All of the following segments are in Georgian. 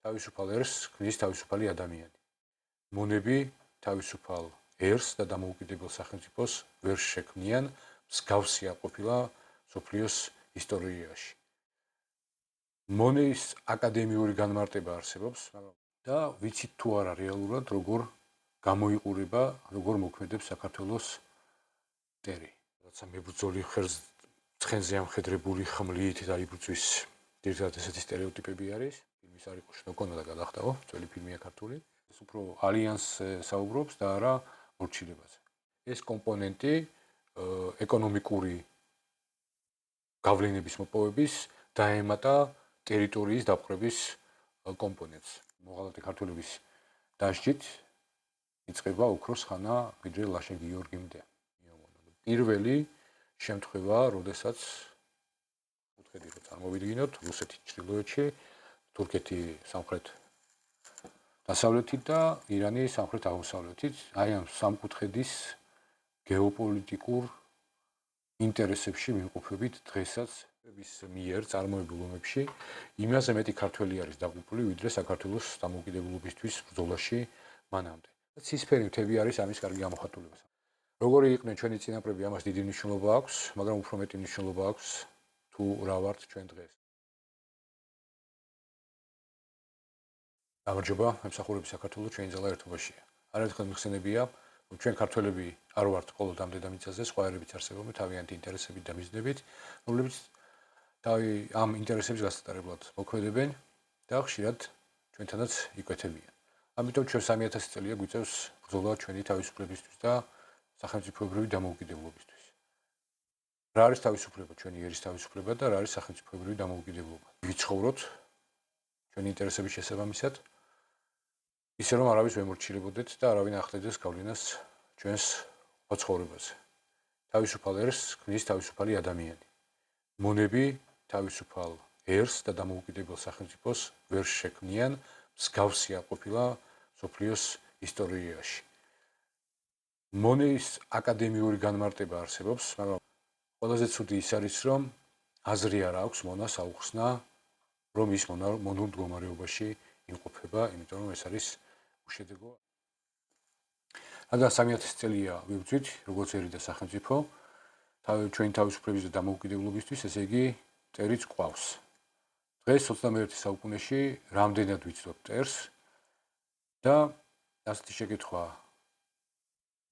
თავისუფალ ერს ქმნის თავისუფალი ადამიანი. მონები თავისუფალ ერს და დამოუკიდებელ სახელმწიფოს ვერ შექმნიან, მსგავსი არ ყოფილა მსოფლიოს ისტორიაში. მონის აკადემიური განმარტება არსებობს, და ვიცით თუ არა რეალურად როგორ გამოიყურება, როგორ მოქმედებს საქართველოს მტერი. როცა მებრძოლი ხერს ცხენზე ამხედრებული ხმლით დაიბრძვის ერთად ესეთი სტერეოტიპები არის. ფილმის არ იყო შნოკონა და გადახტაო, ძველი ფილმია ქართული. ეს უფრო ალიანსზე საუბრობს და არა მორჩილებაზე. ეს კომპონენტი ეკონომიკური გავლენების მოპოვების დაემატა ტერიტორიის დაპყრობის კომპონენტს. მოღალატე ქართველების დასჯით იწყება ოქროს ხანა ვიდრე ლაშა გიორგიმდე. პირველი შემთხვევა, როდესაც კუთხედი რო წარმოვიდგინოთ, რუსეთი ჩრდილოეთში, თურქეთი სამხრეთ დასავლეთით და ირანი სამხრეთ აღმოსავლეთით, აი ამ სამკუთხედის გეოპოლიტიკურ ინტერესებში მიმყოფებით დღესაც ის მიერ წარმოებულ ომებში იმაზე მეტი ქართველი არის დაღუპული, ვიდრე საქართველოს დამოუკიდებლობისთვის ბრძოლაში მანამდე. ცისფერი მთები არის ამის კარგი გამოხატულება. როგორი იყვნენ ჩვენი წინაპრები, ამას დიდი მნიშვნელობა აქვს, მაგრამ უფრო მეტი მნიშვნელობა აქვს თუ რა ვართ ჩვენ დღეს. გამარჯობა, ემსახურები საქართველოს ჩვენი ძალა ერთობაშია. არაერთხელ მიხსენებია, რომ ჩვენ ქართველები არ ვართ მხოლოდ ამ დედამიწაზე, სხვა ერებიც არსებობენ თავიანთი ინტერესებით და მიზნებით, რომლებიც ამ ინტერესების გასატარებლად მოქმედებენ და ხშირად ჩვენთანაც იკვეთებიან. ამიტომ ჩვენ 3000 წელია გვიწევს ბრძოლა ჩვენი თავისუფლებისთვის და სახელმწიფოებრივი დამოუკიდებლობისთვის. რა არის თავისუფლება, ჩვენი ერის თავისუფლება და რა არის სახელმწიფოებრივი დამოუკიდებლობა? ვიცხოვროთ ჩვენი ინტერესების შესაბამისად, ისე რომ არავის ვემორჩილებოდეთ და არავინ ახდენდეს გავლენას ჩვენს ცხოვრებაზე. თავისუფალ ერს ქმნის თავისუფალი ადამიანი. მონები თავისუფალ ერს და დამოუკიდებელ სახელმწიფოს ვერ შექმნიან, მსგავსი არ ყოფილა მსოფლიოს ისტორიაში. მონის აკადემიური განმარტება არსებობს, მაგრამ ყველაზე ცუდი ის არის, რომ აზრი არ აქვს მონას აუხსნა, რომ ის მონურ მდგომარეობაში იმყოფება, იმიტომ რომ ეს არის უშედეგო. რადგან 3000 წელია ვიბრძვით, როგორც ერი და სახელმწიფო, ჩვენი თავისუფლების და დამოუკიდებლობისთვის, ესე იგი, მტერიც გვყავს. დღეს 21 საუკუნეში რამდენად ვიცნობ მტერს და ასეთი შეკითხვა,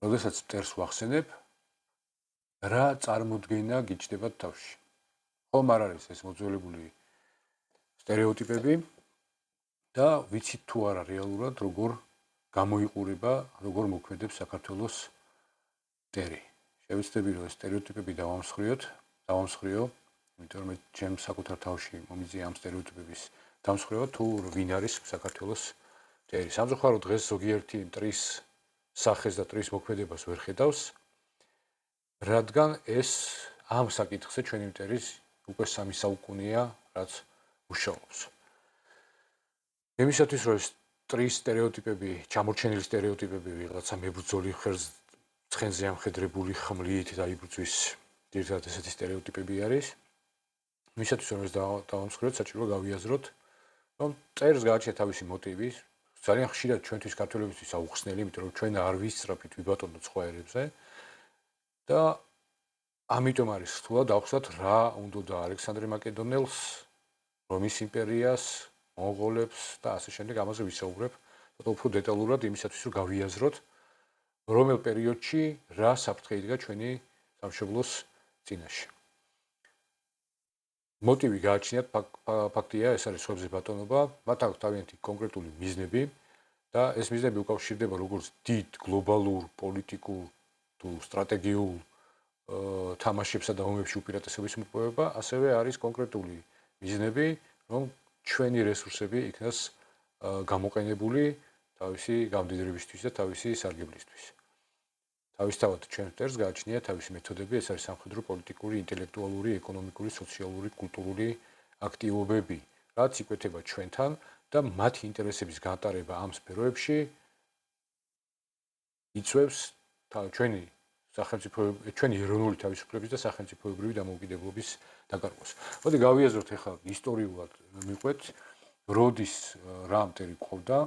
როდესაც მტერს ვახსენებ, რა წარმოდგენა გიჩნდებათ თავში? ხომ არ არის ეს მოძველებული სტერეოტიპები და ვიცით თუ არა რეალურად როგორ გამოიყურება, როგორ მოქმედებს საქართველოს მტერი. შევეცდები რომ ეს სტერეოტიპები დავამსხვრიო, იმიტომ რომ ჩემ საკუთარ თავში მომიწია ამ სტერეოტიპების დამსხვრევა თუ ვინ არის საქართველოს მტერი. სამწუხაროდ დღეს ზოგიერთი მტრის სახეს და მტრის მოქმედებას ვერ ხედავს, რადგან ეს ამ საკითხზე ჩვენი მტერის უკვე 3 საუკუნეა, რაც მუშაობს. იმისათვის რომ ეს მტრის სტერეოტიპები, ჩამორჩენილი სტერეოტიპები ვიღაცა მებრძოლი ხერს ცხენზე ამხედრებული ხმლით დაიბრძვის ერთად ესეთი სტერეოტიპები არის. იმისათვის რომ ეს დავამსხვრიოთ, საჭიროა გავიაზროთ, რომ მტერს გააჩნია თავისი მოტივი, ძალიან ხშირად ჩვენთვის ქართველებისთვის აუხსნელი, იმიტომ რომ ჩვენ არ ვისწრაფით ვიბატონოთ სხვა ერებზე და ამიტომ არის რთულად დავხსნათ რა უნდა ალექსანდრე მაკედონელს, რომის იმპერიას, მონღოლებს და ასე შემდეგ ამაზე ვისაუბრებ უფრო დეტალურად იმისათვის რომ გავიაზროთ რომელ პერიოდში რა საფრთხე იდგა ჩვენი სამშობლოს წინაშე. მოტივი გააჩნიათ ფაქტია, ეს არის სხვებზე ბატონობა, მათ აქვს თავიანთი კონკრეტული მიზნები და ეს მიზნები უკავშირდება როგორც დიდ გლობალურ, პოლიტიკურ თუ სტრატეგიულ თამაშებსა და ომებში უპირატესობის მოპოვება, ასევე არის კონკრეტული მიზნები, რომ ჩვენი რესურსები იქნას გამოყენებული თავისი გამდიდრებისთვის და თავისი სარგებლისთვის. თავისთავად ჩვენ მტერს გააჩნია თავისი მეთოდები, ეს არის სამხედრო, პოლიტიკური, ინტელექტუალური, ეკონომიკური, სოციალური, კულტურული აქტივობები, რაც იკვეთება ჩვენთან და მათი ინტერესების გატარება ამ სფეროებში იწვევს ჩვენი ეროვნული თავისუფლების და სახელმწიფოებრივი დამოუკიდებლობის დაკარგვას. მოდი გავიაზროთ ახლა ისტორიულად მიყვეთ როდის რა ამტერი ყავდა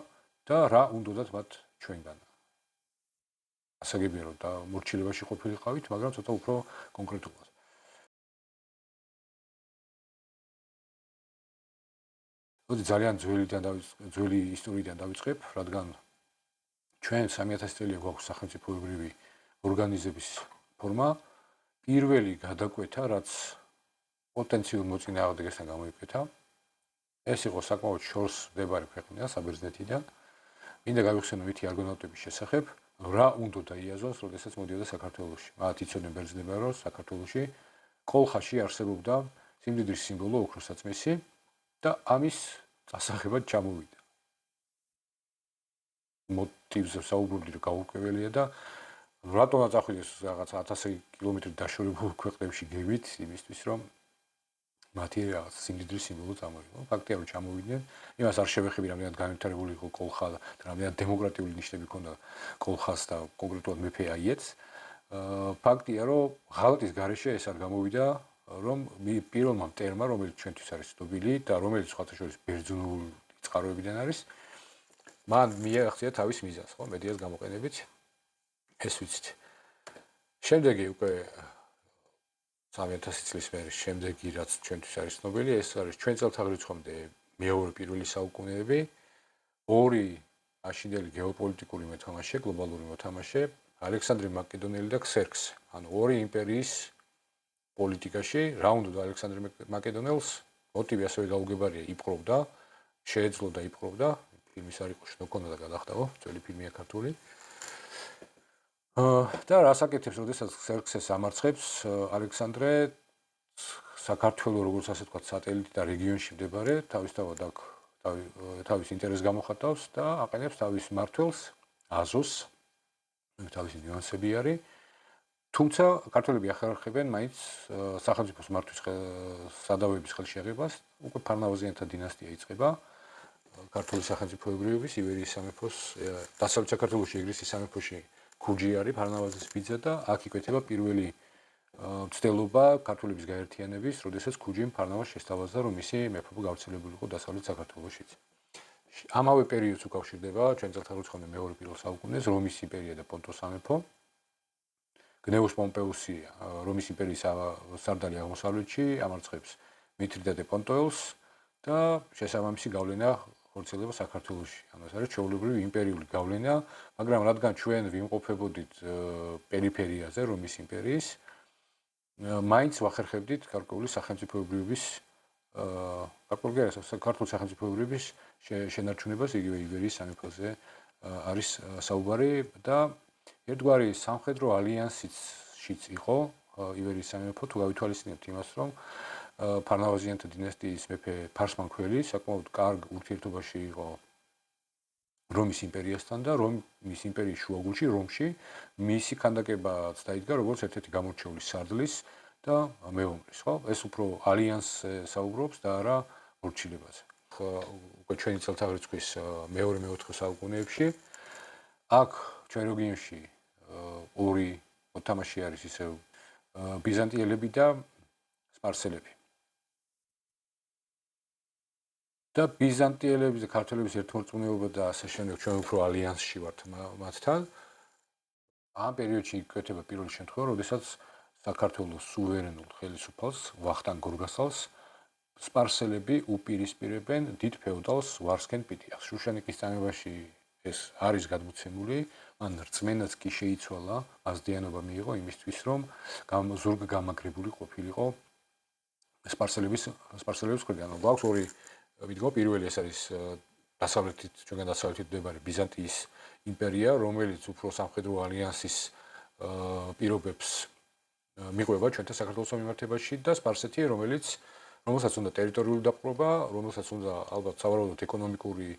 და რა უნდათ მათ ჩვენგან. ასაგებია რომ და მორჩილებაში ყოფილიყავით, მაგრამ ცოტა უფრო კონკრეტულად. მოდი ძალიან ძველი ისტორიიდან დავიწყებ, რადგან ჩვენ 3000 წელია გვაქვს სახელმწიფოებრივი ორგანიზების ფორმა. პირველი გადაკვეთა, რაც პოტენციურ მოწინააღმდეგესთან გამოიკვეთა, ეს იყო საკმაოდ შორს მდებარე ქვეყნიდან, საბერძნეთიდან. მინდა გავიხსენო მითი არგონავტების შესახებ, რა უნდა დაიაზოს, როდესაც მოდიოდა საქართველოში. მათ იცოდნენ ბერძნებმა, რომ საქართველოში კოლხაში არსებობდა სიმდიდრის სიმბოლო ოქროსაწმისი და ამის წასაღებად ჩამოვიდა. მოტივზე საუბრობდი, რომ გაურკვეველია და რატომაც ახვიდეს რაღაც 1000 კილომეტრი დაშორებულ ქვეყნებში გევით იმისთვის, რომ მათი რაღაც სიმდიდრის სიმბოლო წამოიღო. ფაქტია, რომ ჩამოვიდნენ. იმას არ შევეხები, რამდენად განვითარებული იყო კოლხა და რამდენად დემოკრატიული ნიშნები ჰქონდა კოლხას და კონკრეტულად მეფე აიეტს. ფაქტია, რომ ღალატის გარეშე ეს არ გამოვიდა, რომ პირველმა მტერმა, რომელიც ჩვენთვის არის ცნობილი და რომელიც სხვათა შორის ბერძნული წყაროებიდან არის, მან მიაღწია თავის მიზანს, ხო, მედიას გამოყენებით. ეს ვიცით. შემდეგი უკვე 3000 წლის მერე შემდეგი რაც ჩვენთვის არის ცნობილი, ეს არის ჩვენ წელთაღრიცხვამდე მეორე-პირველი საუკუნეები, ორი აშინდელი გეოპოლიტიკური მოთამაშე, გლობალური მოთამაშე, ალექსანდრე მაკედონელი და ქსერქსე. ანუ ორი იმპერიის პოლიტიკაში, რა უნდა ალექსანდრე მაკედონელს, მოტივი ასევე გაუგებარია, იპყრობდა, შეეძლო და იპყრობდა, ფილმის არ იყო შნოკონა და გადახტაო, ძველი ფილმია ქართული. და რას აკეთებს, როდესაც ქსერქსეს ამარცხებს ალექსანდრე საქართველოს როგორც ასე ვთქვათ სატელიტი და რეგიონში მდებარე თავისთავად აქ თავის ინტერესს გამოხატავს და აყენებს თავის მმართველს აზოს თავისი ნიუანსები არის თუმცა ქართველები ახერხებენ მაინც სახელმწიფოს მართვის სადავების ხელშეღებას უკვე ფარნავაზიანთა დინასტია იწყება ქართული სახელმწიფოებრიობის ივერიის სამეფოს დასავლეთ საქართველოში ეგრისის სამეფოში ქუჯი არის ფარნავაზის ბიძა და აქ იკვეთება პირველი ცდელობა ქართულების გაერთიანების, როდესაც ქუჯიმ ფარნავაზს შესთავაზა, რომ მისი მეფობა გავრცელებულიყო დასავლეთ საქართველოშიც. ამავე პერიოდს უკავშირდება ჩვენ წელთაღრიცხვამდე მეორე-პირველ საუკუნეს რომის იმპერია და პონტოს სამეფო. გნეუს პომპეუსი რომის იმპერიის სარდალი აღმოსავლეთში ამარცხებს მითრიდატე პონტოელს და შესაბამისი გავლენა ხორციელდება საქართველოში. ანუ ეს არის ჩვეულებრივი იმპერიული გავლენა, მაგრამ რადგან ჩვენ ვიმყოფებოდით პერიფერიაზე რომის იმპერიის მაინც ვახერხებდით გარკვეული სახელმწიფოებრიობის საქართველოს სახელმწიფოებრიობის შენარჩუნებას იგივე ივერიის სამეფოზე არის საუბარი და ერთგვარი სამხედრო ალიანსიც იყო ივერიის სამეფო თუ გავითვალისწინებთ იმას რომ ფარნავაზიანთა დინასტიის მეფე ფარსმანქველი საკმაოდ კარგ ურთიერთობაში იყო რომის იმპერიასთან და რომის იმპერიის შუაგულში რომში მისი ქანდაკებაც დაიდგა როგორც ერთ-ერთი გამორჩეული სარდლის და მეომრის, ხო? ეს უფრო ალიანსზე საუბრობს და არა მორჩილებაზე. უკვე ჩვენი წელთაღრიცხვის მეორე-მეოთხე საუკუნეებში აქ ჩვენ რეგიონში ორი მოთამაშე არის ისევ ბიზანტიელები და სპარსელები. და ბიზანტიელების და ქართველების ერთმორწმუნეობა და ასე შემდეგ ჩვენ უფრო ალიანსში ვართ მათთან. ამ პერიოდში იკვეთება პირველი შემთხვევა, როდესაც საქართველოს სუვერენულ ხელისუფალს ვახტანგ გორგასალს სპარსელები უპირისპირებენ დიდ ფეოდალს ვარსქენ პიტიახს. შუშანიკის წამებაში ეს არის გადმოცემული, მან რწმენაც კი შეიცვალა, აზდიანობა მიიღო იმისთვის, რომ ზურგ გამაგრებული ყოფილიყო სპარსელების მხრიდან. გვაქვს ორი ვიდგო პირველი ეს არის დასავლეთით ჩვენგან დასავლეთით მდებარე ბიზანტიის იმპერია, რომელიც უფრო სამხედრო ალიანსის პირობებს მიყვება ჩვენთან საქართველოს მიმართებაში და სპარსეთი, რომელსაც უნდა ტერიტორიული დაპყრობა, რომელსაც უნდა ალბათ სავარაუდოდ ეკონომიკური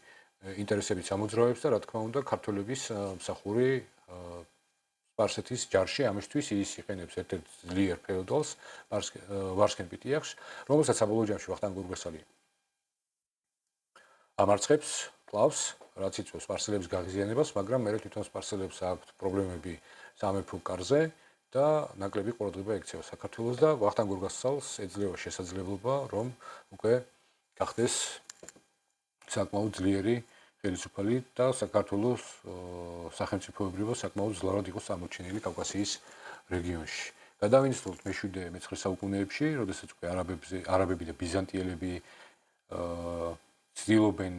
ინტერესებიც ამოძრავებს და რა თქმა უნდა ქართველების მსახური სპარსეთის ჯარში ამისთვის ის იყენებს ერთ-ერთ ძლიერ ფეოდალს ვარსქენ პიტიახს, რომელსაც საბოლოო ჯამში ვახტანგ გორგასალი ამარცხებს, კლავს, რაც იწვევს სპარსელების გაღიზიანებას, მაგრამ მე თვითონ სპარსელებს აქვთ პრობლემები სამეფო კარზე და ნაკლები ყურადღება ექცევა საქართველოს და ვახტანგ გორგასალს ეძლევა შესაძლებლობა, რომ უკვე გახდეს საკმაოდ ძლიერი ხელისუფალი და საქართველოს სახელმწიფოებრიობა საკმაოდ ძლიერ იყო წარმოჩენილი კავკასიის რეგიონში. გადავინცდოთ მე-7-9 საუკუნეებში, როდესაც უკვე არაბები და ბიზანტიელები ცდილობენ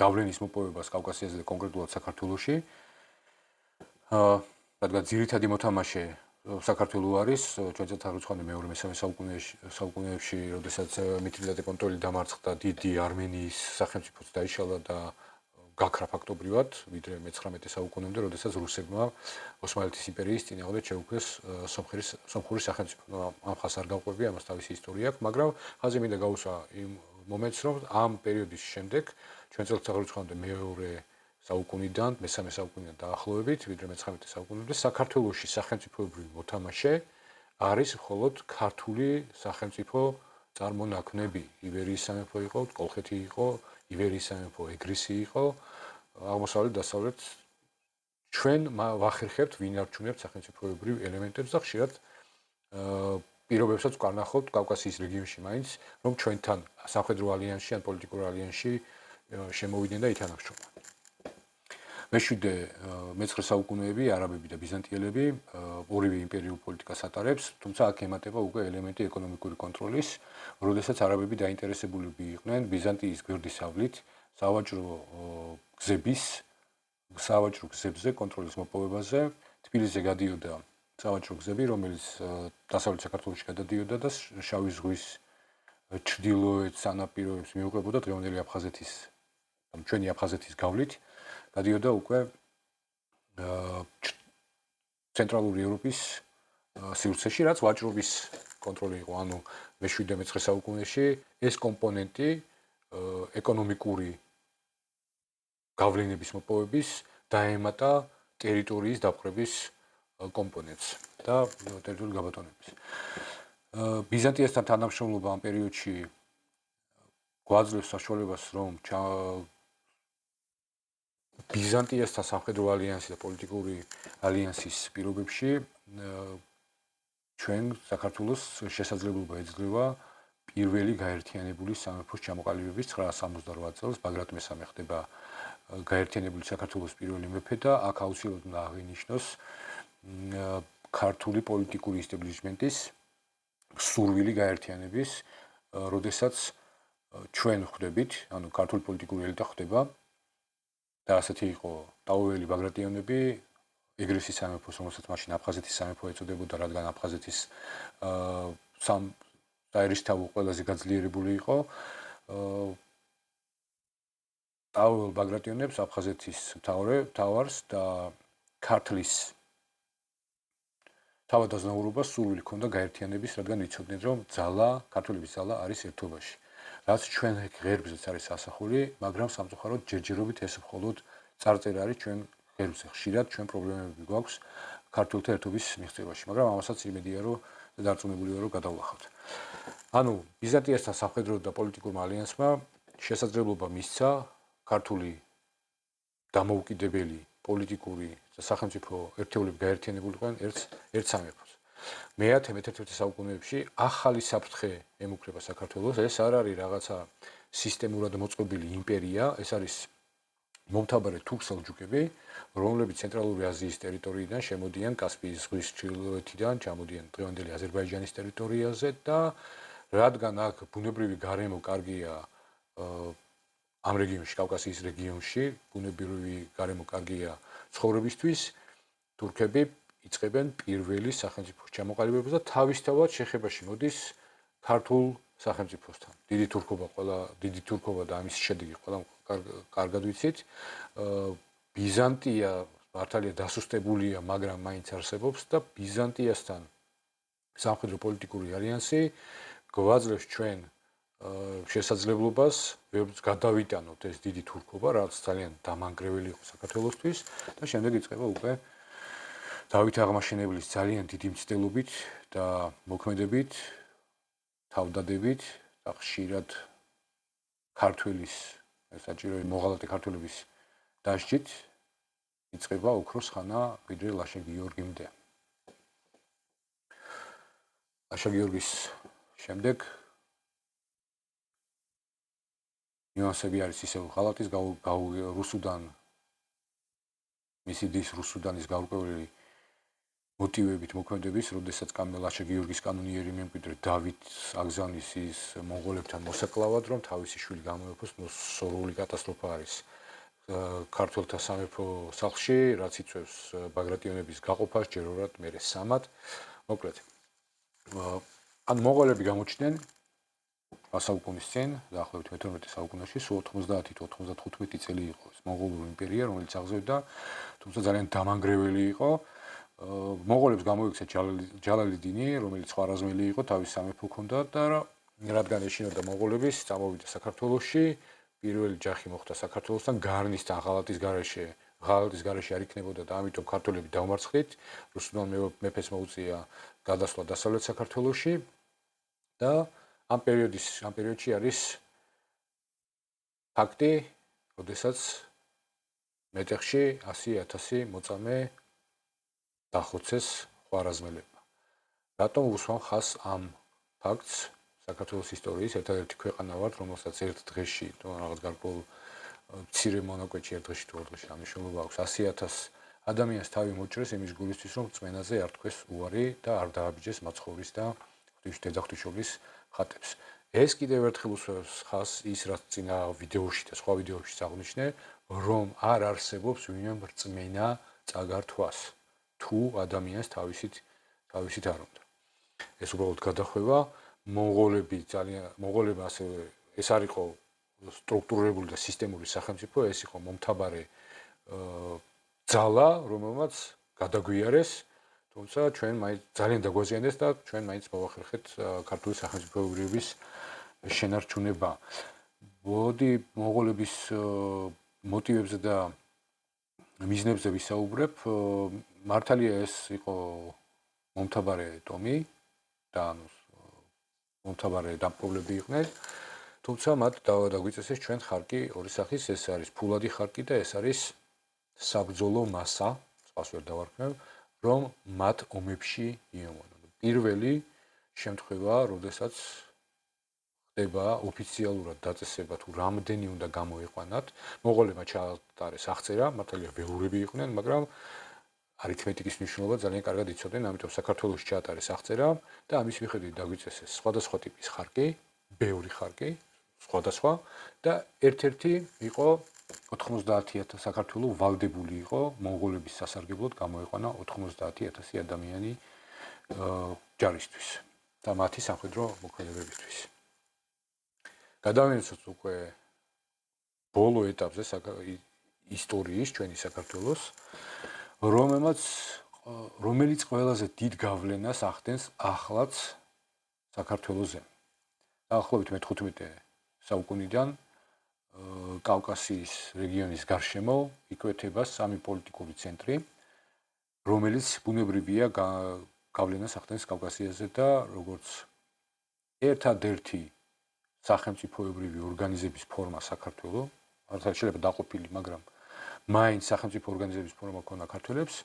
გავლენის მოპოვებას კავკასიაზე და კონკრეტულად საქართველოში. რადგან ძირითადი მოთამაშე საქართველო არის ჩვენ წელთაღრიცხვამდე მეორე-მესამე საუკუნეებში, როდესაც მითრიდატე კონტროლი დამარცხდა დიდი არმენიის სახელმწიფოც დაიშალა და გაქრა ფაქტობრივად, ვიდრე მე-19 საუკუნემდე, როდესაც რუსებმა ოსმალეთის იმპერიის წინააღმდეგ შეუქმნეს სომხური სახელმწიფო. ამ ხაზს არ გავყვები, ამას თავისი ისტორია აქვს, მაგრამ ხაზი მინდა გავუსვა იმ მომენტს, რომ ამ პერიოდის შემდეგ ჩვენ წელთაღრიცხვამდე მეორე საუკუნიდან, მე-3 საუკუნიდან დაახლოებით, ვიდრე მე-19 საუკუნემდე, საქართველოში სახელმწიფოებრივი მოთამაშე არის მხოლოდ ქართული სახელმწიფო წარმონაქმნები. იბერიის სამეფო იყო, კოლხეთი იყო, იბერიის სამეფო ეგრისი იყო, აღმოსავლეთ დასავლეთ ჩვენ ვახერხებთ, ვინ არჩუნებთ სახელმწიფოებრივ ელემენტებს და ხშირად პირობებსაც ვკარნახავთ კავკასიის რეგიონში მაინც, რომ ჩვენთან სამხედრო ალიანსში ან პოლიტიკურ ალიანსში შემოვიდნენ და ითანამშრომლობდნენ. მე-9 საუკუნეები არაბები და ბიზანტიელები ორივე იმპერიულ პოლიტიკას ატარებს, თუმცა აქ ემატება უკვე ელემენტი ეკონომიკური კონტროლის, როდესაც არაბები დაინტერესებულები იყვნენ ბიზანტიის გვერდისავლით სავაჭრო გზებზე კონტროლის მოპოვებაზე. თბილისზე გადიოდა სავაჭრო გზები, რომელიც დასავლეთ საქართველოში გადადიოდა და შავი ზღვის ჩრდილოეთ სანაპიროებს მიუყვებოდა დღევანდელი აფხაზეთის, ჩვენი აფხაზეთის გავლით. გადიოდა უკვე ცენტრალური ევროპის სივრცეში, რაც ვაჭრობის კონტროლი იყო, ანუ მე-7-9 საუკუნეში ეს კომპონენტი ეკონომიკური გავლენების მოპოვების დაემატა ტერიტორიის დაპყრობის კომპონენტს და ტერიტორიული გაბატონების. ბიზანტიასთან თანამშრომლობა ამ პერიოდში გვაძლევს საშუალებას, რომ ბიზანტიასთან სამხედრო ალიანსი და პოლიტიკური ალიანსის პირობებში ჩვენ საქართველოს შესაძლებლობა ეძლევა პირველი გაერთიანებული სამეფოს ჩამოყალიბების 968 წელს ბაგრატ მესამე ხდება გაერთიანებული საქართველოს პირველი მეფე და აქ აუცილებლად უნდა აღინიშნოს ქართული პოლიტიკური ისტაბლიშმენტის სურვილი გაერთიანების, როდესაც ჩვენ ხვდებით, ანუ ქართული პოლიტიკური ელიტა ხვდება და ასეთი იყო ტაუელი ბაგრატიონები, ეგრისის სამეფოს, რომელსაც მაშინ აფხაზეთის სამეფო ეწოდებოდა, რადგან აფხაზეთის საერისთავო ყველაზე გაძლიერებული იყო. ტაუელ ბაგრატიონებს აფხაზეთის მთავარს და ქართლის თავადაზნაურობას სურვილი ჰქონდა გაერთიანების, რადგან იცოდნენ, რომ ქართველების ძალა არის ერთობაში. რაც ჩვენ ღერბზეც არის ასახული, მაგრამ სამწუხაროდ ჯერჯერობით ეს მხოლოდ წარწერა არის ჩვენ ღერბზე. ხშირად ჩვენ პრობლემები გვაქვს ქართველთა ერთობის მიღწევაში, მაგრამ ამასაც იმედია, რომ დარწმუნებული ვარ, რომ გადავლახავთ. ანუ ბიზანტიასთან სამხედრო და პოლიტიკურმა ალიანსმა შესაძლებლობა მისცა ქართული დამოუკიდებელი პოლიტიკური და სახელმწიფო ერთეულები გაერთიანებულიყვნენ ერთ სამეფოს. მე-11 საუკუნეებში ახალი საფრთხე ემუქრება საქართველოს. ეს არ არის რაღაცა სისტემურად მოწყობილი იმპერია, ეს არის მომთაბარე თურქ-სელჯუკები, რომლებიც ცენტრალური აზიის ტერიტორიიდან შემოდიან კასპიის ზღვის ჩრდილოეთიდან, ჩამოდიან დღევანდელი აზერბაიჯანის ტერიტორიაზე და რადგან აქ ბუნებრივი გარემო კარგია ამ რეგიონში, კავკასიის რეგიონში, ბუნებრივი გარემო კარგია ცხოვრებისთვის, თურქები იწყებენ პირველი სახელმწიფოს ჩამოყალიბებას და თავისთავად შეხებაში მოდის ქართულ სახელმწიფოსთან. დიდი თურქობა და ამის შედეგი ყველა კარგად ვიცით. ბიზანტია მართალია დასუსტებულია, მაგრამ მაინც არსებობს და ბიზანტიასთან სამხედრო პოლიტიკური ალიანსი გვაძლევს ჩვენ შესაძლებლობას გადავიტანოთ ეს დიდი თურქობა, რაც ძალიან დამანგრეველი იყო საქართველოსთვის და შემდეგ იწყება უკვე დავით აღმაშენებლის ძალიან დიდი მცდელობით და მოქმედებით, თავდადებით და ხშირად ქართველის, საჭირო მოღალატე ქართველების დასჯით იწყება ოქროს ხანა ვიდრე ლაშა გიორგიმდე. ლაშა გიორგის შემდეგ ნიუანსები არის ისევ ღალატის რუსუდან მისი დის რუსუდანის გაურკვეველი მოტივებით მოქმედების, როდესაც კამილაშა გიორგის კანონიერი მემკვიდრე დავით აგზავნის ის მონღოლებთან მოსაკლავად, რომ თავისი შვილი გამოეფოს, სორული კატასტროფა არის ქართველთა სამეფო სახლში, რაც იწვევს ბაგრატიონების გაყოფას, ჯერურად მერე სამად. მოკლედ, ან მონღოლები გამოჩნდნენ საუკუნის წინ, დაახლოებით მე-12 საუკუნეში, სულ 90-95 წელი იყო ეს მონღოლური იმპერია, რომელიც აღზევდა, თუმცა ძალიან დამანგრეველი იყო. მონღოლებს გამოიქცა ჯალალიდინი, რომელიც ხვარაზმელი იყო, თავის სამეფო ჰქონდა და რადგან ეშინოდა მონღოლების, წამოვიდა საქართველოში, პირველი ჯახი მოხდა საქართველოსთან გარნისთან ღალატის გარეშე არ იქნებოდა და ამიტომ ქართველები დაუმარცხდით, რუსუდან მეფეს მოუწია გადასვლა დასავლეთ საქართველოში და ამ პერიოდში არის ფაქტი, როდესაც მეტეხში 100,000 მოწამე დახოცეს ხვარაზმელებმა. რატომ უსვამ ხაზს ამ ფაქტს საქართველოს ისტორიის ერთადერთი ქვეყანა ვართ, რომელსაც ერთ დღეში, რაღაც გარკვეულ მცირე მონაკვეთში ერთ დღეში თუ ორ დღეში ამ მნიშვნელობა აქვს 100,000 ადამიანს თავი მოჭრეს იმის გულისთვის, რომ წმენაზე არ თქვეს უარი და არ დააბიჯეს მაცხოვრის და დედაღვთისმშობლის ხატებს. ეს კიდევ ერთხელ უსვამს ხაზს ის, რაც წინა ვიდეოში და სხვა ვიდეოშიც აღნიშნე, რომ არ არსებობს ვინმე რწმენა წაგართვას. თუ ადამიანს თავისით არ უნდა. ეს უბრალოდ გადახვევა, მონღოლებმა ასევე ეს არ იყო სტრუქტურირებული და სისტემური სახელმწიფო, ეს იყო მომთაბარე ძალა, რომელმაც გადაგვიარეს, თუმცა ჩვენ მაინც ძალიან დაგვაზიანეს და ჩვენ მაინც მოვახერხეთ ქართული სახელმწიფოებრიობის შენარჩუნება. მოდი მონღოლების მოტივებზე და მიზნებზე ვისაუბრებ. მართალია ეს იყო მომთაბარე ტომი და მომთაბარე დამპყრობლები იყვნენ, თუმცა მათ დაგვიწესეს ჩვენ ხარკი ორი სახის, ეს არის ფულადი ხარკი და ეს არის საბრძოლო მასა, წყალს ვერ დავარქმევ, რომ მათ ომებში იომონონ. პირველი შემთხვევა, როდესაც ხდება ოფიციალურად დაწესება თუ რამდენი უნდა გამოიყვანათ, მონღოლებმა ჩაატარეს აღწერა, მართალია ველურები იყვნენ, მაგრამ არითმეტიკის მნიშვნელობა ძალიან კარგად იცოდნენ, ამიტომ საქართველოში ჩაატარეს აღწერა და ამის მიხედვით დაგვიწესეს სხვადასხვა ტიპის ხარკი, ბევრი ხარკი, სხვადასხვა და ერთ-ერთი იყო 90,000 საქართველო ვალდებული იყო მონღოლების სასარგებლოდ გამოიყვანა 90,000 ადამიანი ჯარისთვის და მათი სამხედრო მოქმედებებისთვის. გადავინაცოთ უკვე ბოლო ეტაპზე ისტორიის ჩვენი საქართველოს, რომელიც ყველაზე დიდ გავლენას ახდენს ახლაც საქართველოზე. დაახლოებით მე-15 საუკუნიდან კავკასიის რეგიონის გარშემო იკვეთება სამი პოლიტიკური ცენტრი, რომელიც ბუნებრივია გავლენას ახდენს კავკასიაზე და როგორც ერთადერთი სახელმწიფოებრივი ორგანიზების ფორმა საქართველოს, მართლა შეიძლება დაყოფილი, მაგრამ მაინც სახელმწიფო ორგანიზების ფორმა ქონდა ქართველებს,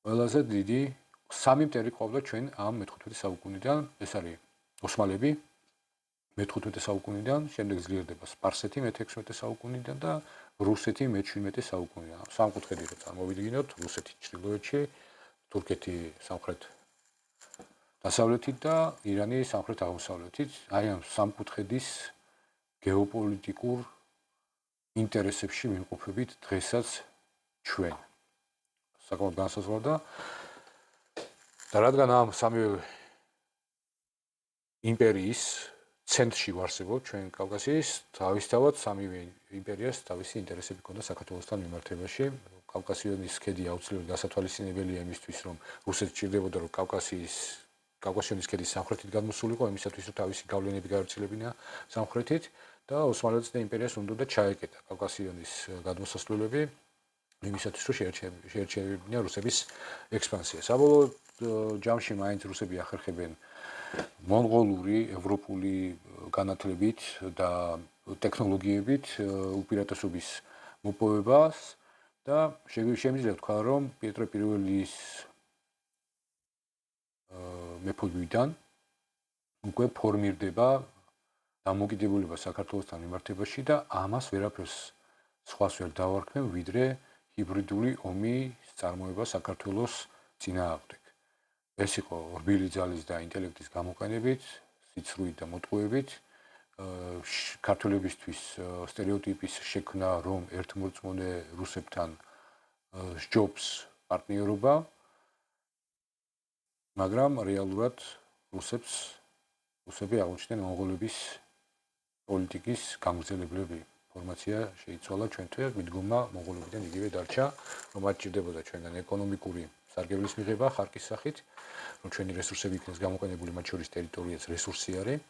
ყველაზე დიდი სამი მტერი ყავდა ჩვენ ამ მე-15 საუკუნიდან, ეს არის ოსმალები მე-15 საუკუნიდან, შემდეგ ძლიერდება სპარსეთი მე-16 საუკუნიდან და რუსეთი მე-17 საუკუნიდან. სამკუთხედი რო წარმოვიდგინოთ, რუსეთი ჩრდილოეთში, თურქეთი სამხრეთ დასავლეთით და ირანი სამხრეთ აღმოსავლეთით. აი ამ სამკუთხედის გეოპოლიტიკურ ინტერესებში ვიმყოფებით დღესაც ჩვენ. საკმაოდ განსაზღვრა და რადგან ამ სამი იმპერიის ცენტრში ვარსებობ ჩვენ კავკასიის, თავისთავად სამივე იმპერიას თავისი ინტერესები ჰქონდა საქართველოსთან მიმართებაში. კავკასიონის ქედი აუცილებლად გასათვალისწინებელია იმისთვის, რომ რუსეთი ჭირდებოდა, რომ კავკასიონის ქედის სამხრეთით გადმოსულიყო, იმისათვის, რომ თავისი გავლენები გავრცელებინა სამხრეთით და ოსმალეთს და იმპერიას უნდა ჩაეკეტა კავკასიონის გადმოსასვლელები, იმისათვის, რომ შეერჩევინა რუსების ექსპანსია. საბოლოო ჯამში მაინც რუსები ახერხებენ მონღოლური, ევროპული განათლებით და ტექნოლოგიებით უპირატესობის მოპოვებას და შემიძლია თქვა, რომ პეტრე პირველის მეფობიდან უკვე ფორმირდება დამოუკიდებულება საქართველოსთან მიმართებაში და ამას ვერაფერს სხვას ვერ დავარქმევ, ვიდრე ჰიბრიდული ომის წარმოება საქართველოს წინააღმდეგ. ეს იყო რბილი ძალის და ინტელექტის გამოყენებით, სიცრუით და მოტყუებით, ქართველებისთვის სტერეოტიპის შექმნა, რომ ერთმორწმუნე რუსებთან სჯობს პარტნიორობა, მაგრამ რეალურად რუსები აღმოჩნდნენ მონღოლების პოლიტიკის გამგრძელებლები. ინფორმაცია შეიცვალა ჩვენთვის, მიდგომა მონღოლებიდან იგივე დარჩა, რომ მათ ჭირდებოდა ჩვენგან ეკონომიკური სარგებლის მიღება ხარკის სახით, რომ ჩვენი რესურსები იქნეს გამოყენებული, მათ შორის ტერიტორიაც რესურსი არის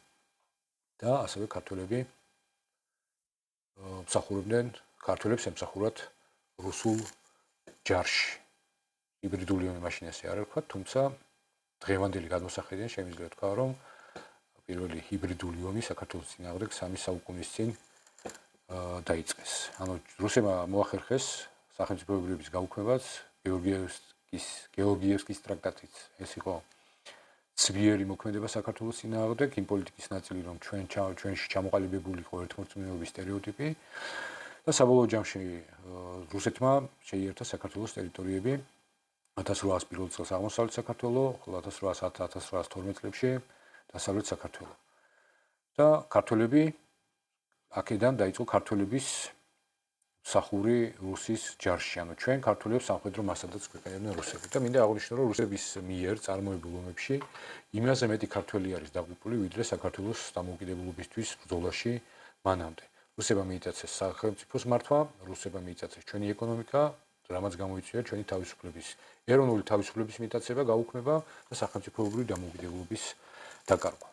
და ასევე ქართველები მსახურობდნენ, ქართველებს ემსახურათ რუსულ ჯარში. ჰიბრიდული ომი მაშინ ასე არ ერქვა, თუმცა დღევანდელი გადმოსახედიდან შემიძლია თქვა, რომ პირველი ჰიბრიდული ომი საქართველოს წინააღმდეგ 3 საუკუნის წინ დაიწყეს. ანუ რუსებმა მოახერხეს სახელმწიფოებრიობის გაუქმებაც, გეორგიევსკის ტრაქტატით. ეს იყო ძლიერი მოქმედება საქართველოს წინააღმდეგ, იმ პოლიტიკის ნაწილი, რომ ჩვენში ჩამოყალიბებული იყო ერთმორწმუნეობის სტერეოტიპი და საბოლოო ჯამში რუსეთმა შეიერთა საქართველოს ტერიტორიები 1801 წელს აღმოსავლეთ საქართველოს, ხოლო 1810-1812 წლებში დასავლეთ საქართველოს. და ქართველები აქედან დაიწყო ქართველების მსახური რუსის ჯარში, ანუ ჩვენ ქართველებს სამხედრო მასადაც გვეყენებდნენ რუსები. და მინდა აღვნიშნო, რომ რუსების მიერ წარმოებულ ომებში იმაზე მეტი ქართველი არის დაღუპული, ვიდრე საქართველოს დამოუკიდებლობისთვის ბრძოლაში მანამდე. რუსებმა მიიწაცეს სახელმწიფოს მართვა, რუსებმა მიიწაცეს ჩვენი ეკონომიკა, რამაც გამოიწვია ჩვენი თავისუფლების, ეროვნული თავისუფლების მიტაცება, გაუქმება და სახელმწიფოებრივი დამოუკიდებლობის დაკარგვა.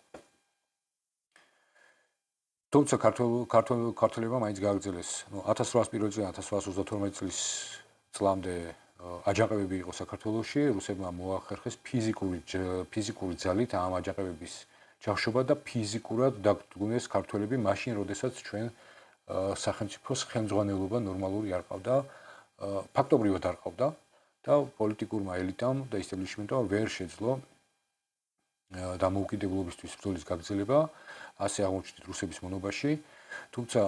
თუმცა ქართველებმა მაინც გააგრძელეს 1801 წლიდან 1832 წლის წლამდე აჯანყებები იყო საქართველოში, რუსებმა მოახერხეს ფიზიკური ძალით ამ აჯანყებების ჩახშობა და ფიზიკურად დაგდგუნეს ქართველები მაშინ, როდესაც ჩვენ სახელმწიფოს ხელმძღვანელობა ნორმალური არ ყავდა, ფაქტობრივად არ ყავდა და პოლიტიკურმა ელიტამ და ისტაბლიშმენტმა ვერ შეძლო დამოუკიდებლობისთვის ბრძოლის გაგრძელება, ასე აღმოჩნდით რუსების მონობაში, თუმცა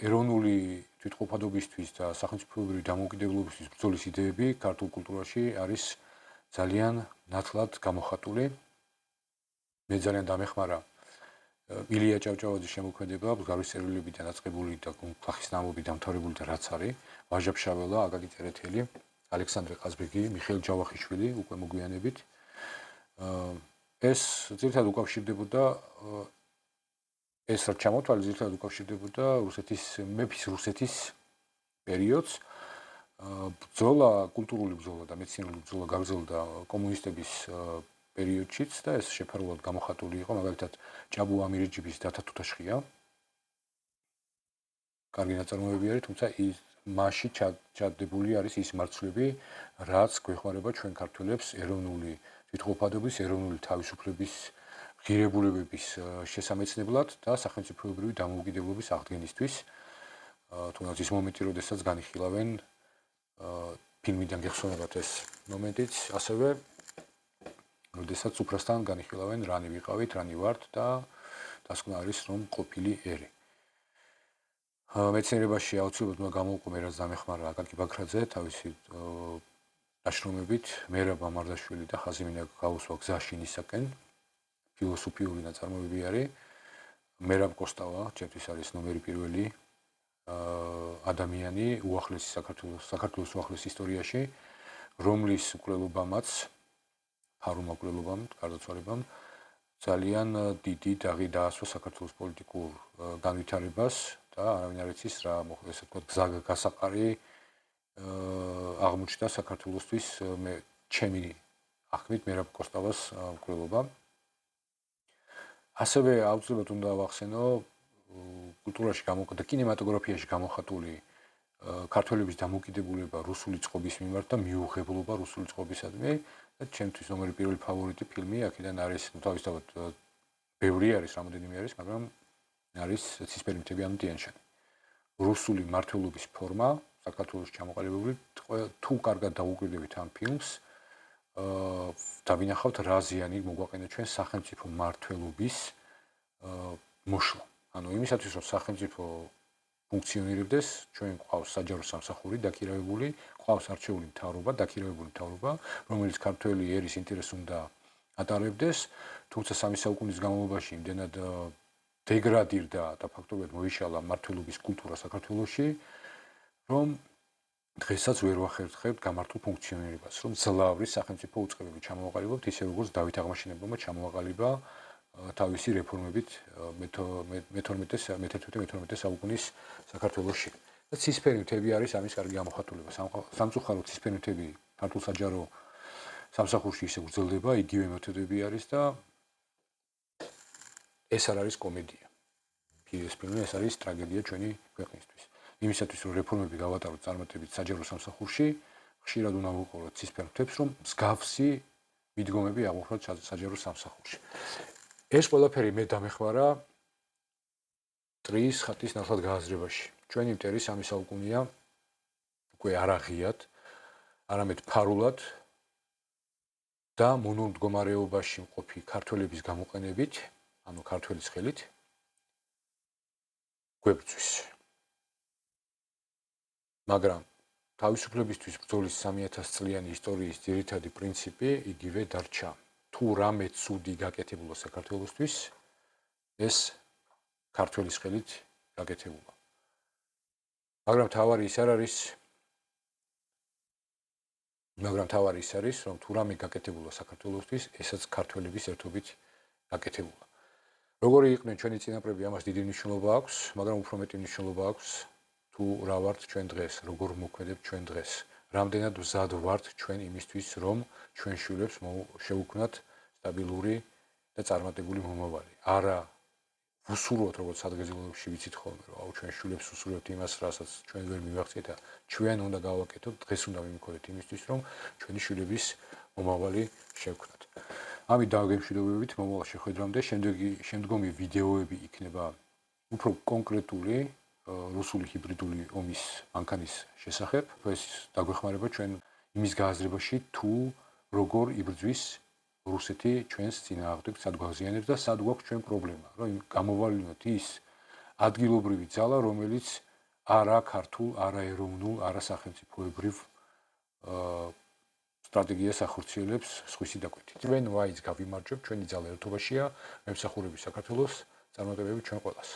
ეროვნული თვითყოფადობისთვის და სახელმწიფოებრივი დამოუკიდებლობისთვის ბრძოლის იდეები ქართულ კულტურაში არის ძალიან ნათლად გამოხატული. მე ძალიან დამეხმარა ილია ჭავჭავაძის შემოქმედება, მსგავსი წერილები დაწყებული და ხახის ნამობი დამთავრებული და რაც არის, ვაჟა ფშაველა, აკაკი წერეთელი, ალექსანდრე ყაზბეგი, მიხეილ ჯავახიშვილი უკვე მოგვიანებით. ეს ძირითადად უკავშირდებოდა ეს რაც ჩამოთვალე ძირითადად უკავშირდებოდა მეფის რუსეთის პერიოდს. ბრძოლა, კულტურული ბრძოლა და მეცნიერული ბრძოლა გაგრძელდა კომუნისტების პერიოდშიც და ეს შეფერულად გამოხატული იყო, მაგალითად ჭაბუ ამირეჯიბის დათა თუთაშხია. კარგი ნაწარმოებები არის, თუმცა მასში ჩადებული არის ის მარცვლები, რაც გვეხმარება ჩვენ ქართველებს ეროვნული თვითყოფადობის, ეროვნული თავისუფლების ღირებულებების შესამეცნებლად და სახელმწიფოებრივი დამოუკიდებლობის აღდგენისთვის. თუნდაც ის მომენტი, როდესაც განიხილავენ ფილმიდან გეხსოვებათ ეს მომენტიც, ასევე როდესაც უფროსთან განიხილავენ რანი ვიყავით, რანი ვართ და დასკვნა არის, რომ ყოფილი ერი. მეცნიერებაში აუცილებლად უნდა გამოვყო მე რაც დამეხმარა აკაკი ბაქრაძე თავისი ნაშრომებით, მერაბ მამარდაშვილი და ხაზიმინა გაუსვა გზაში ნისაკენ. ფილოსოფიური ნაწარმოებები არის. მერაბ კოსტავა, ჩემთვის არის ნომერი პირველი ადამიანი უახლესი საქართველოს უახლეს ისტორიაში, რომლის უკვლელობამაც, ფარულ უკვლელობამ, გარდაცვალებამ ძალიან დიდი დაღი დაასვა საქართველოს პოლიტიკურ განვითარებას და არავინ არ იცის რა მოხდა, ესე ვთქვათ, გზა გასაყარი აღმოჩნდა საქართველოსთვის ჩემი ახმით მერაბ კოსტავას უკვლელობა. ასევე აუცილებლად უნდა ვახსენო კულტურაში და კინემატოგრაფიაში გამოხატული ქართველების დამოუკიდებულება რუსული წყობის მიმართ და მიუღებლობა რუსული წყობისადმი და ჩემთვის ნომერი პირველი ფავორიტი ფილმი აქედან არის, თავისთავად ბევრი არის, რამოდენიმე არის, მაგრამ არის ცისფერი მთები ანუ ტიან-შანი. რუსული მმართველობის ფორმა საქართველოს ჩამოყალიბებული, თუ კარგად დაუკვირდებით ამ ფილმს, დავინახავთ რა ზიანი მოგვაყენა ჩვენ სახელმწიფო მმართველობის მოშლა. ანუ იმისათვის რომ სახელმწიფო ფუნქციონირებდეს, ჩვენ გვყავს საჯარო სამსახური დაქირავებული, გვყავს არჩეული მთავრობა, დაქირავებული მთავრობა, რომელიც ქართველი ერის ინტერესს უნდა ატარებდეს, თუმცა სამი საუკუნის განმავლობაში იმდენად დეგრადირდა და ფაქტობრივად მოიშალა მმართველობის კულტურა საქართველოში, რომ დღესაც ვერ ვახერხებთ გამართულ ფუნქციონირებას, რომ ძლავრი სახელმწიფო უწყებები ჩამოვაყალიბებთ, ისე როგორც დავით აღმაშენებელმა ჩამოვაყალიბა თავისი რეფორმებით მე-11-12 საუკუნის საქართველოში. და ცისფერი მთები არის ამის კარგი გამოხატულება. სამწუხაროდ ცისფერი მთები ქართულ საჯარო სამსახურში ისე გრძელდება, იგივე მეთოდები არის და ეს არ არის კომედია. ფილმი ეს არის ტრაგედია ჩვენი ქვეყნისთვის. იმისათვის რომ რეფორმები გავატაროთ წარმატებით საჯარო სამსახურში, ხშირად უნდა ვუყუროთ ცისფერ მთებს, რომ მსგავსი მიდგომები აღვხოთ საჯარო სამსახურში. ეს ყველაფერი მე დამეხმარა ტრის ხატის ნაცვლად გააზრებაში. ჩვენი მტერი სამი საუკუნეა უკვე არ აღიათ, არამედ ფარულად და მონურ მდგომარეობაში მყოფი ქართველების გამოყენებით, ანუ ქართველის ხელით გვებრძვის. მაგრამ თავისუფლებისთვის ბრძოლის 3000 წლიანი ისტორიის ძირითადი პრინციპი იგივე დარჩა. თუ რამე ცუდი გაკეთებულა საქართველოსთვის, ეს ქართველის ხელით გაკეთებულა. მაგრამ თავარი ის არის, რომ თუ რამე გაკეთებულა საქართველოსთვის, ესაც ქართველების ერთობით გაკეთებულა. როგორი იყვნენ ჩვენი წინაპრები, ამას დიდი მნიშვნელობა აქვს, მაგრამ უფრო მეტი მნიშვნელობა აქვს თუ რა ვართ ჩვენ დღეს, როგორ მოქმედებთ ჩვენ დღეს. რამდენად მზად ვართ ჩვენ იმისთვის, რომ ჩვენ შვილებს შევუქმნათ სტაბილური და წარმატებული მომავალი. არა ვუსურვოთ, როგორც ადგილობრივში ვიცით ხოლმე, რომ აუ ჩვენ შვილებს ვუსურვებთ იმას, რასაც ჩვენ ვერ მივაღწიეთ და ჩვენ უნდა გავაკეთოთ, დღეს უნდა ვიმოქმედოთ იმისთვის, რომ ჩვენი შვილების მომავალი შევქმნათ. ამით დავგემშვიდობებით მომავალ შეხვედრამდე, შემდგომი ვიდეოები იქნება უფრო კონკრეტული რუსული ჰიბრიდული ომის მანქანის შესახებ. ეს დაგვეხმარება ჩვენ იმის გააზრებაში, თუ როგორ იბრძვის რუსეთი ჩვენს წინააღმდეგ, სად გვაღზიანებს და სად გვაქვს ჩვენ პრობლემა, რომ გამოვალინოთ ის ადგილობრივი ძალა, რომელიც არა ქართულ, არა ეროვნულ, არა სახელმწიფოებრივ სტრატეგიას ახორციელებს სხვისი დაკვეთით. ჩვენ ვაიც გავიმარჯვებთ, ჩვენი ძალა ერთობაშია, მემსახურები საქართველოს, წარმატებები ჩვენ ყველას.